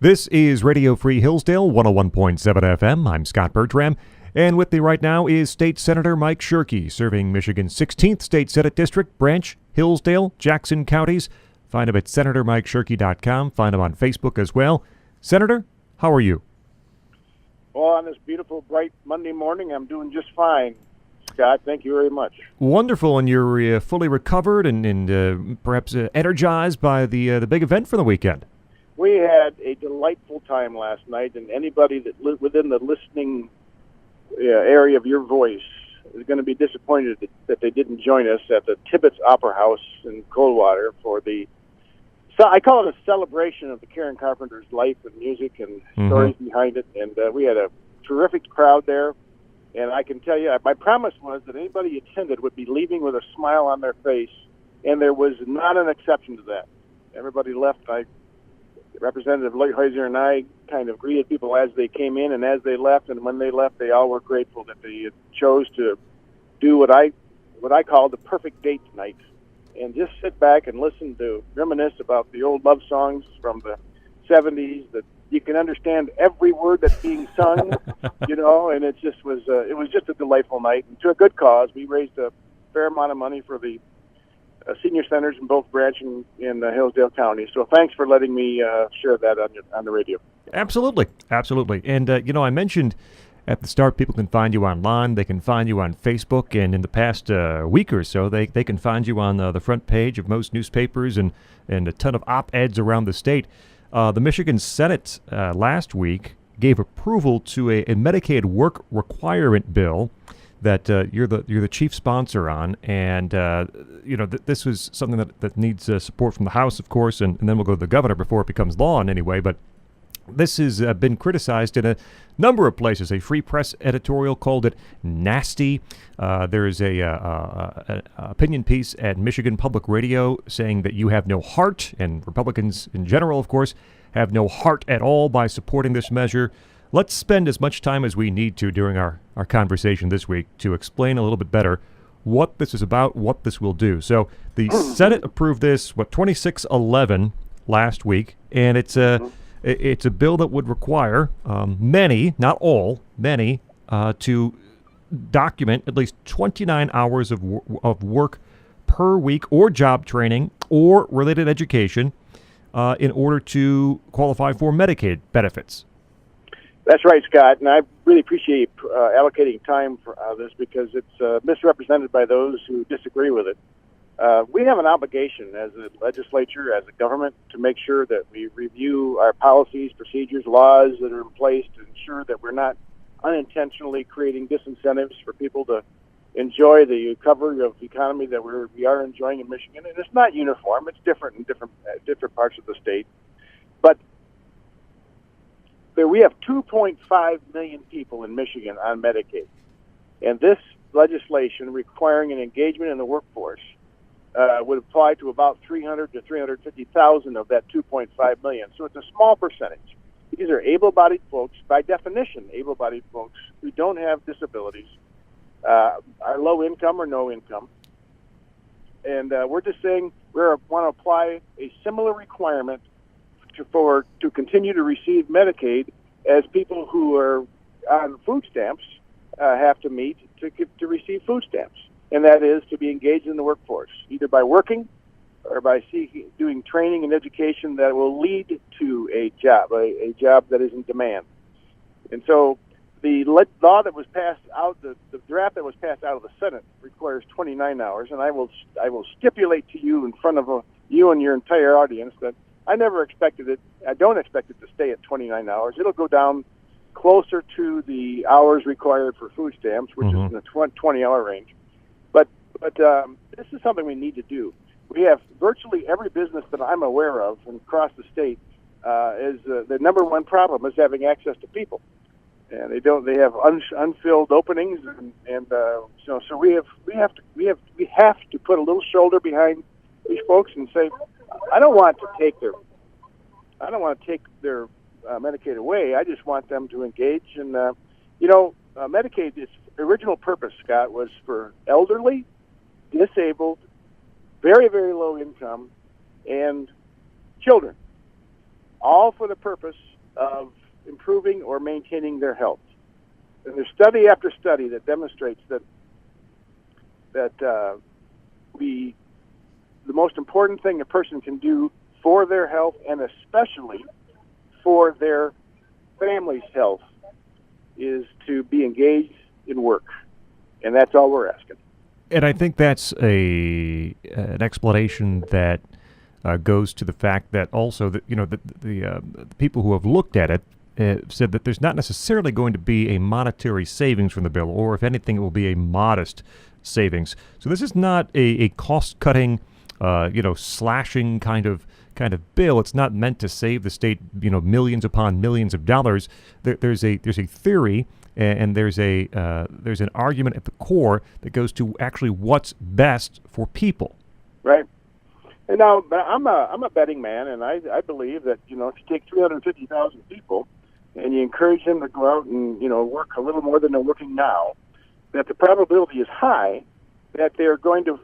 This is Radio Free Hillsdale, 101.7 FM. I'm Scott Bertram, and with me right now is State Senator Mike Shirkey, serving Michigan's 16th State Senate District, Branch, Hillsdale, Jackson counties. Find him at senatormikeshirkey.com. Find him on Facebook as well. Senator, how are you? Well, on this beautiful, bright Monday morning, I'm doing just fine. Scott, thank you very much. Wonderful, and you're fully recovered and perhaps energized by the big event for the weekend. We had a delightful time last night, and anybody that lived within the listening area of your voice is going to be disappointed that they didn't join us at the Tibbetts Opera House in Coldwater for I call it a celebration of the Karen Carpenter's life and music and stories behind it, and we had a terrific crowd there. And I can tell you, my promise was that anybody who attended would be leaving with a smile on their face, and there was not an exception to that. Everybody left. Representative Leutheuser and I kind of greeted people as they came in and as they left, and when they left, they all were grateful that they chose to do what I call the perfect date night, and just sit back and listen to reminisce about the old love songs from the 70s that you can understand every word that's being sung, and it was just a delightful night, and to a good cause. We raised a fair amount of money for the senior centers in both Branch and in Hillsdale County. So thanks for letting me share that on the radio. Absolutely. And, I mentioned at the start people can find you online. They can find you on Facebook. And in the past week or so, they can find you on the front page of most newspapers and a ton of op-eds around the state. The Michigan Senate last week gave approval to a Medicaid work requirement bill that you're the chief sponsor on, and this was something that needs support from the House, of course, and then we'll go to the governor before it becomes law in any way. But this has been criticized in a number of places. A Free Press editorial called it nasty. There is a opinion piece at Michigan Public Radio saying that you have no heart, and Republicans in general, of course, have no heart at all by supporting this measure. Let's spend as much time as we need to during our conversation this week to explain a little bit better what this is about, what this will do. So the Senate approved this, 26-11 last week, and it's a bill that would require many, not all, many, to document at least 29 hours of work per week or job training or related education in order to qualify for Medicaid benefits. That's right, Scott, and I really appreciate allocating time for this because it's misrepresented by those who disagree with it. We have an obligation as a legislature, as a government, to make sure that we review our policies, procedures, laws that are in place to ensure that we're not unintentionally creating disincentives for people to enjoy the recovery of the economy that we are enjoying in Michigan. And it's not uniform; it's different in different parts of the state, but we have 2.5 million people in Michigan on Medicaid, and this legislation requiring an engagement in the workforce would apply to about 300 to 350,000 of that 2.5 million. So it's a small percentage. These are able-bodied folks, by definition, able-bodied folks who don't have disabilities, are low income or no income, and we're just saying we want to apply a similar requirement to continue to receive Medicaid as people who are on food stamps have to meet to receive food stamps, and that is to be engaged in the workforce, either by working or by doing training and education that will lead to a job that is in demand. And so the law that was passed out, the draft that was passed out of the Senate requires 29 hours, and I will stipulate to you in front of you and your entire audience that I never expected it. I don't expect it to stay at 29 hours. It'll go down closer to the hours required for food stamps, which is in the 20-hour range. But this is something we need to do. We have virtually every business that I'm aware of across the state is the number one problem is having access to people, and they have unfilled openings, and so we have to put a little shoulder behind these folks and say, I don't want to take their Medicaid away. I just want them to engage. And Medicaid, its original purpose, Scott, was for elderly, disabled, very, very low income, and children. all for the purpose of improving or maintaining their health. And there's study after study that demonstrates that the most important thing a person can do for their health, and especially for their family's health, is to be engaged in work. And that's all we're asking. And I think that's an explanation that goes to the fact that also that the people who have looked at it said that there's not necessarily going to be a monetary savings from the bill, or if anything, it will be a modest savings. So this is not a cost-cutting, slashing kind of bill. It's not meant to save the state, millions upon millions of dollars. There's a theory. And there's an argument at the core that goes to actually what's best for people. Right. And now I'm a betting man, and I believe that if you take 350,000 people and you encourage them to go out and work a little more than they're working now, that the probability is high that they're going to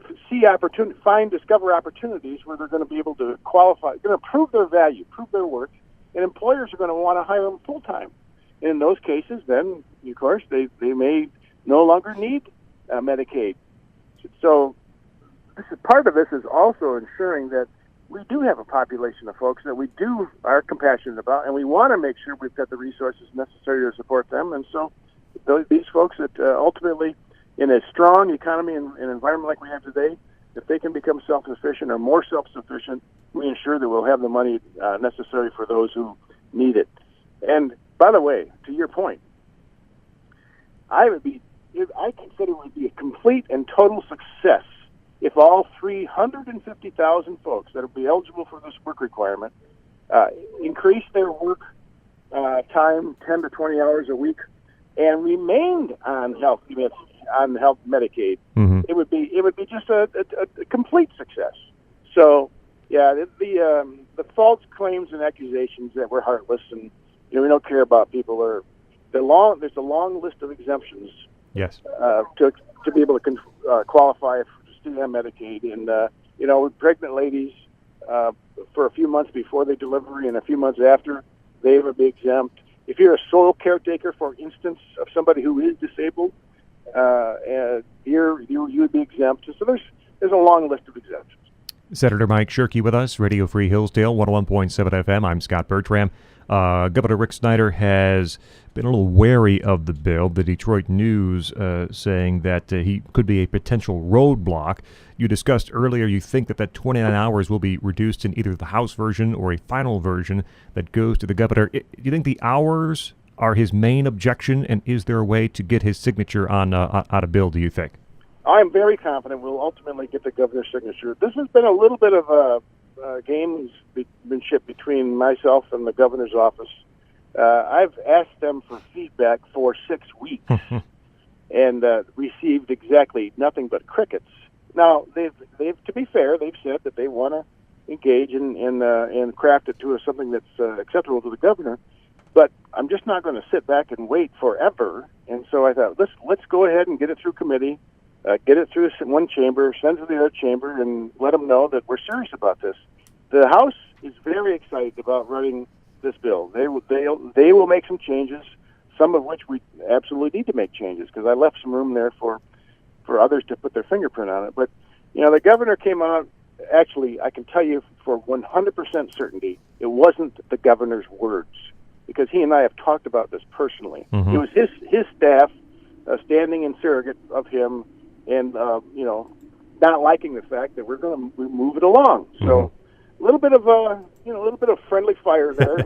discover opportunities where they're going to be able to qualify, going to prove their value, prove their worth, and employers are going to want to hire them full time. In those cases, then, of course, they may no longer need Medicaid. So part of this is also ensuring that we do have a population of folks that we are compassionate about, and we want to make sure we've got the resources necessary to support them. And so these folks that ultimately, in a strong economy and an environment like we have today, if they can become self-sufficient or more self-sufficient, we ensure that we'll have the money necessary for those who need it. And by the way, to your point, I consider it would be a complete and total success if all 350,000 folks that would be eligible for this work requirement increase their work time 10 to 20 hours a week and remained on health Medicaid. Mm-hmm. It would be just a complete success. So yeah, the false claims and accusations that we're heartless and we don't care about people there's a long list of exemptions. Yes. To be able to qualify to stay on Medicaid, and pregnant ladies for a few months before they delivery and a few months after, they would be exempt. If you're a sole caretaker, for instance, of somebody who is disabled, you would be exempt. So there's a long list of exemptions. Senator Mike Shirkey with us, Radio Free Hillsdale, 101.7 FM. I'm Scott Bertram. Governor Rick Snyder has been a little wary of the bill. The Detroit News saying that he could be a potential roadblock. You discussed earlier you think that 29 hours will be reduced in either the House version or a final version that goes to the governor. Do you think the hours are his main objection, and is there a way to get his signature on a bill, do you think? I'm very confident we'll ultimately get the governor's signature. This has been a little bit of a gamesmanship between myself and the governor's office. I've asked them for feedback for 6 weeks and received exactly nothing but crickets. Now, they've to be fair, they've said that they want to engage and craft it to something that's acceptable to the governor. But I'm just not going to sit back and wait forever. And so I thought, let's go ahead and get it through committee. Get it through one chamber, send it to the other chamber, and let them know that we're serious about this. The House is very excited about running this bill. They will make some changes, some of which we absolutely need to make changes, because I left some room there for others to put their fingerprint on it. But, the governor came out, actually, I can tell you for 100% certainty, it wasn't the governor's words, because he and I have talked about this personally. Mm-hmm. It was his staff standing in surrogate of him, and not liking the fact that we're going to move it along. So a little bit of friendly fire there.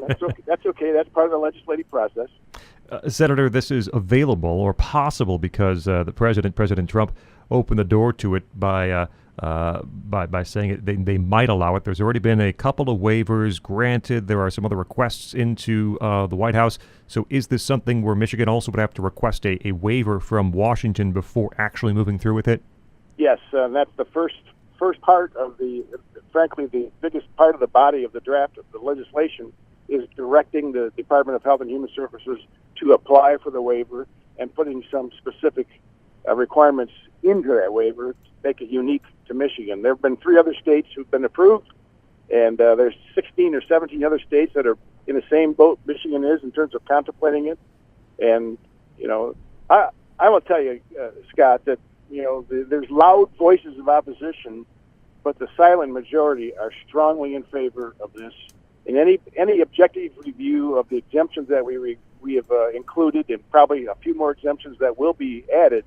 That's okay. That's part of the legislative process. Senator, this is available or possible because the President Trump, opened the door to it by saying they might allow it. There's already been a couple of waivers granted. There are some other requests into the White House. So is this something where Michigan also would have to request a waiver from Washington before actually moving through with it? Yes, that's the first part of frankly, the biggest part of the body of the draft of the legislation is directing the Department of Health and Human Services to apply for the waiver and putting some specific requirements into that waiver to make it unique to Michigan. There have been 3 other states who've been approved, And there's 16 or 17 other states that are in the same boat Michigan is in terms of contemplating it. And, I will tell you, Scott, that, there's loud voices of opposition, but the silent majority are strongly in favor of this. And any objective review of the exemptions that we have included, and probably a few more exemptions that will be added,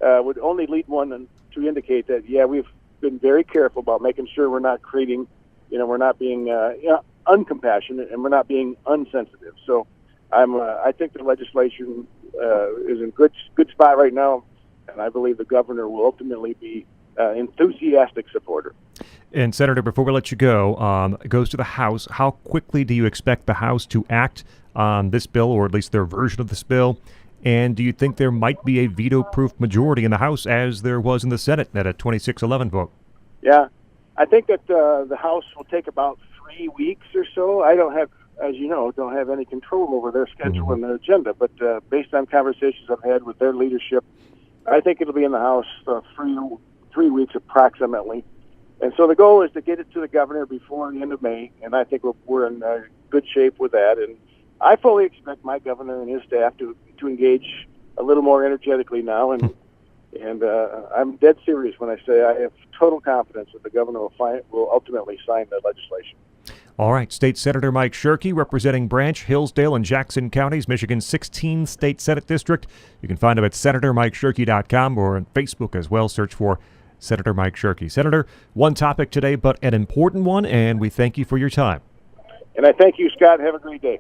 would only lead one to indicate that, we've been very careful about making sure we're not creating, we're not being uncompassionate, and we're not being unsensitive. So I think the legislation is in good spot right now, and I believe the governor will ultimately be enthusiastic supporter. And Senator, before we let you go, it goes to the House. How quickly do you expect the House to act on this bill, or at least their version of this bill? And do you think there might be a veto-proof majority in the House as there was in the Senate at a 26-11 vote? Yeah, I think that the House will take about 3 weeks or so. I don't have, as you know, any control over their schedule and their agenda, but based on conversations I've had with their leadership, I think it'll be in the House 3 weeks approximately. And so the goal is to get it to the governor before the end of May, and I think we're in good shape with that. And I fully expect my governor and his staff to engage a little more energetically now, and I'm dead serious when I say I have total confidence that the governor will ultimately sign the legislation. All right, State Senator Mike Shirkey, representing Branch, Hillsdale, and Jackson counties, Michigan's 16th State Senate District. You can find him at senatormikeshirkey.com or on Facebook as well. Search for Senator Mike Shirkey. Senator, one topic today, but an important one, and we thank you for your time. And I thank you, Scott. Have a great day.